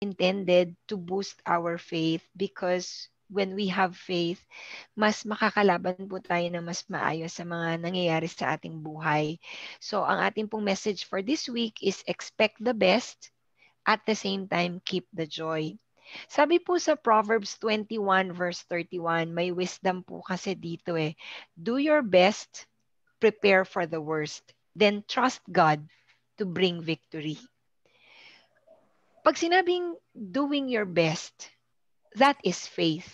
intended to boost our faith because when we have faith, mas makakalaban po tayo na mas maayos sa mga nangyayari sa ating buhay. So, ang ating pong message for this week is expect the best, at the same time, keep the joy. Sabi po sa Proverbs 21 verse 31, may wisdom po kasi dito eh. Do your best, prepare for the worst, then trust God to bring victory. Pag sinabing doing your best, that is faith.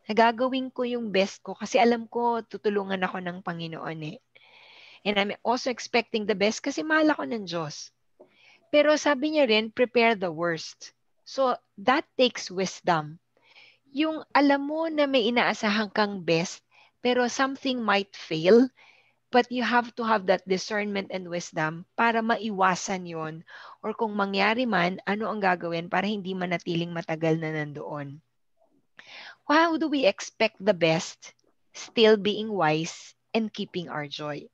Nagagawin ko yung best ko kasi alam ko tutulungan ako ng Panginoon eh. And I'm also expecting the best kasi mahal ako ng Diyos. Pero sabi niya rin, prepare the worst. So, that takes wisdom. Yung alam mo na may inaasahan kang best, pero something might fail, but you have to have that discernment and wisdom para maiwasan yon. Or kung mangyari man, ano ang gagawin para hindi manatiling matagal na nandoon. How do we expect the best, still being wise, and keeping our joy?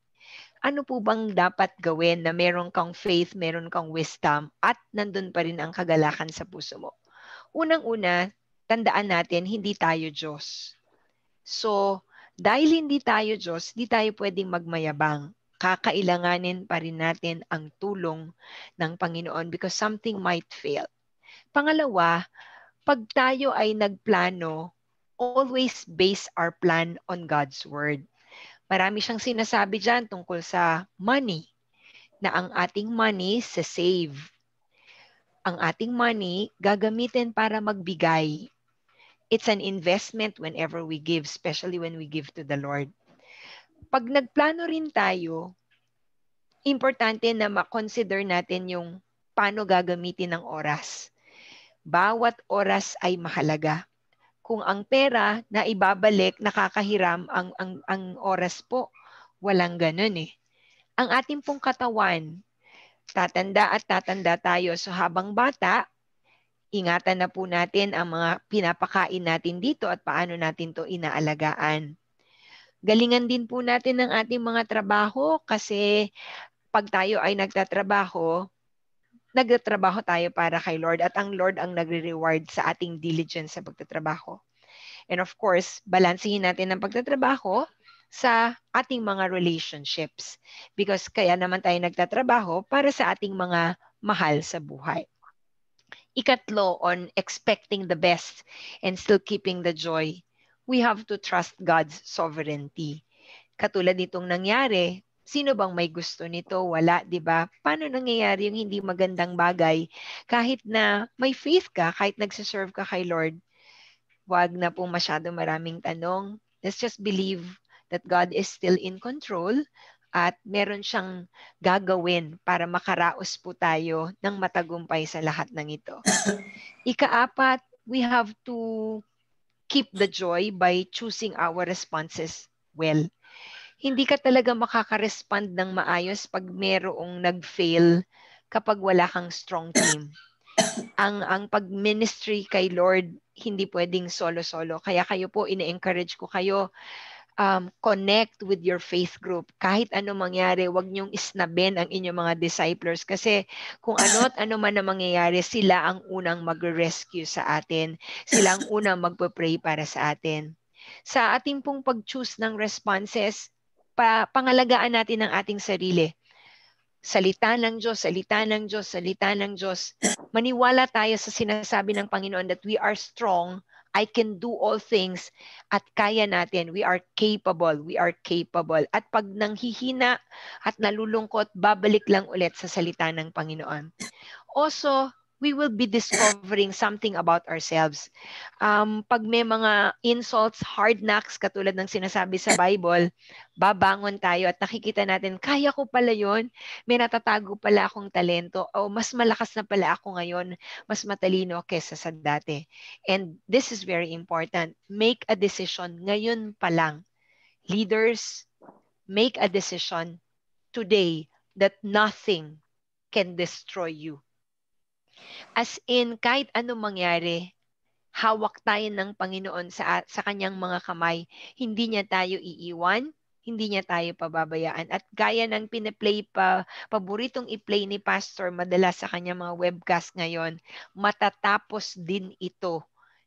Ano po bang dapat gawin na meron kang faith, meron kang wisdom, at nandun pa rin ang kagalakan sa puso mo? Unang-una, tandaan natin, hindi tayo Diyos. So, dahil hindi tayo Diyos, hindi tayo pwedeng magmayabang. Kakailanganin pa rin natin ang tulong ng Panginoon because something might fail. Pangalawa, pag tayo ay nagplano, always base our plan on God's Word. Marami siyang sinasabi dyan tungkol sa money, na ang ating money sa save. Ang ating money gagamitin para magbigay. It's an investment whenever we give, especially when we give to the Lord. Pag nagplano rin tayo, importante na ma-consider natin yung paano gagamitin ng oras. Bawat oras ay mahalaga. Kung ang pera na ibabalik nakakahiram, ang oras po, walang ganun eh. Ang ating pong katawan, tatanda at tatanda tayo. So habang bata, ingatan na po natin ang mga pinapakain natin dito at paano natin to inaalagaan. Galingan din po natin ng ating mga trabaho kasi pag tayo ay nagtatrabaho tayo para kay Lord at ang Lord ang nagre-reward sa ating diligence sa pagtatrabaho. And of course, balansihin natin ang pagtatrabaho sa ating mga relationships because kaya naman tayo nagtatrabaho para sa ating mga mahal sa buhay. Ikatlo, on expecting the best and still keeping the joy, we have to trust God's sovereignty. Katulad nitong nangyari, sino bang may gusto nito? Wala, di ba? Paano nangyayari yung hindi magandang bagay? Kahit na may faith ka, kahit nagsiserve ka kay Lord, wag na pong masyado maraming tanong. Let's just believe that God is still in control at meron siyang gagawin para makaraos po tayo ng matagumpay sa lahat ng ito. Ikaapat, we have to keep the joy by choosing our responses well. Hindi ka talaga makaka-respond ng maayos pag merong nag-fail kapag wala kang strong team. Ang pag-ministry kay Lord, hindi pwedeng solo-solo. Kaya kayo po, ina-encourage ko kayo, connect with your faith group. Kahit ano mangyari, wag niyong isnabin ang inyong mga disciples kasi kung ano at ano man na mangyayari, sila ang unang mag-rescue sa atin. Sila ang unang magpo-pray para sa atin. Sa ating pong pag-choose ng responses, pangalagaan natin ang ating sarili. Salita ng Diyos, salita ng Diyos, salita ng Diyos. Maniwala tayo sa sinasabi ng Panginoon that we are strong, I can do all things, at kaya natin. We are capable, we are capable. At pag nanghihina at nalulungkot, babalik lang ulit sa salita ng Panginoon. Also, we will be discovering something about ourselves. Pag may mga insults, hard knocks, katulad ng sinasabi sa Bible, babangon tayo at nakikita natin, kaya ko pala yon, may natatago pala akong talento, o mas malakas na pala ako ngayon, mas matalino kesa sa dati. And this is very important. Make a decision ngayon pa lang. Leaders, make a decision today that nothing can destroy you. As in, kahit anong mangyari, hawak tayo ng Panginoon sa kanyang mga kamay. Hindi niya tayo iiwan, hindi niya tayo pababayaan. At gaya ng paboritong i-play ni Pastor madalas sa kanya mga webcast ngayon, matatapos din ito.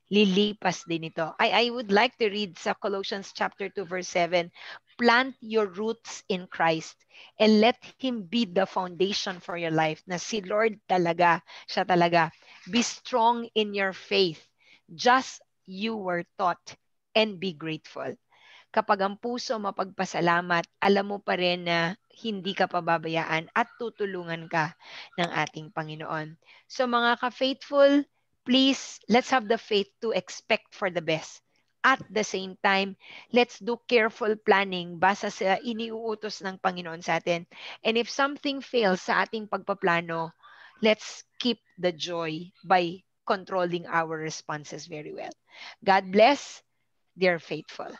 Lilipas din ito. I would like to read sa Colossians chapter 2 verse 7. Plant your roots in Christ and let Him be the foundation for your life. Na si Lord talaga, siya talaga. Be strong in your faith, just you were taught, and be grateful. Kapag ang puso mapagpasalamat, alam mo pa rin na hindi ka pababayaan at tutulungan ka ng ating Panginoon. So mga ka-faithful, please, let's have the faith to expect for the best. At the same time, let's do careful planning base sa iniuutos ng Panginoon sa atin. And if something fails sa ating pagpaplano, let's keep the joy by controlling our responses very well. God bless, dear faithful.